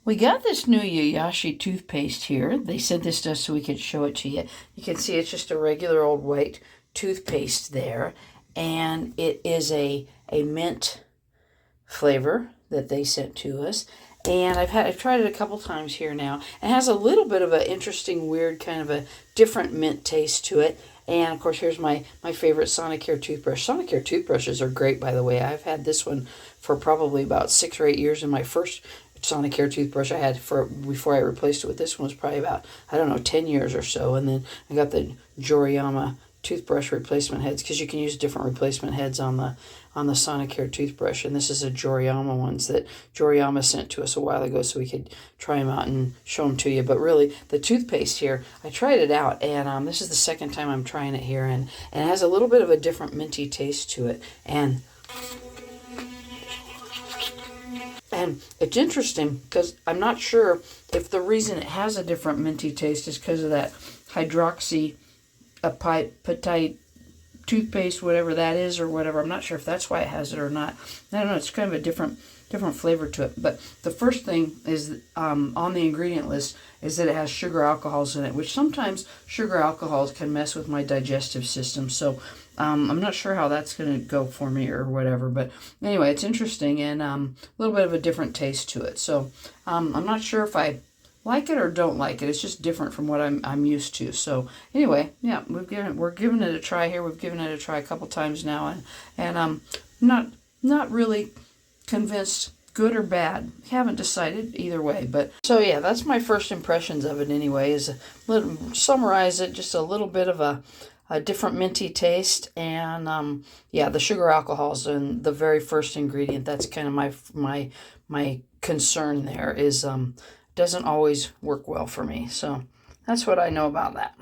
We got this new YAYASHI toothpaste here. They sent this to us so we could show it to you. You can see it's just a regular old white toothpaste there. And it is a mint flavor that they sent to us. And I've tried it a couple times here now. It has a little bit of an interesting, weird, kind of a different mint taste to it. And, of course, here's my favorite Sonicare toothbrush. Sonicare toothbrushes are great, by the way. I've had this one for probably about 6 or 8 years. And my first Sonicare toothbrush I had before I replaced it with this one was probably about, I don't know, 10 years or so. And then I got the Yoriyama toothbrush replacement heads, because you can use different replacement heads on the Sonicare toothbrush. And this is a Yoriyama ones that Yoriyama sent to us a while ago so we could try them out and show them to you. But really, the toothpaste here, I tried it out, and this is the second time I'm trying it here, and it has a little bit of a different minty taste to it. And it's interesting because I'm not sure if the reason it has a different minty taste is because of that Hydroxyapatite toothpaste, whatever that is, or whatever. I'm not sure if that's why it has it or not. I don't know. It's kind of a different flavor to it. But the first thing is on the ingredient list is that it has sugar alcohols in it, which sometimes sugar alcohols can mess with my digestive system. So I'm not sure how that's going to go for me or whatever. But anyway, it's interesting and a little bit of a different taste to it. So I'm not sure if I like it or don't like it. It's just different from what I'm used to. So anyway, yeah, we're giving it a try here. We've given it a try a couple times now, and I'm not really convinced good or bad. Haven't decided either way. But so yeah, that's my first impressions of it anyway. Summarize it, just a little bit of a different minty taste, and yeah, the sugar alcohols and the very first ingredient. That's kind of my concern there is doesn't always work well for me. So that's what I know about that.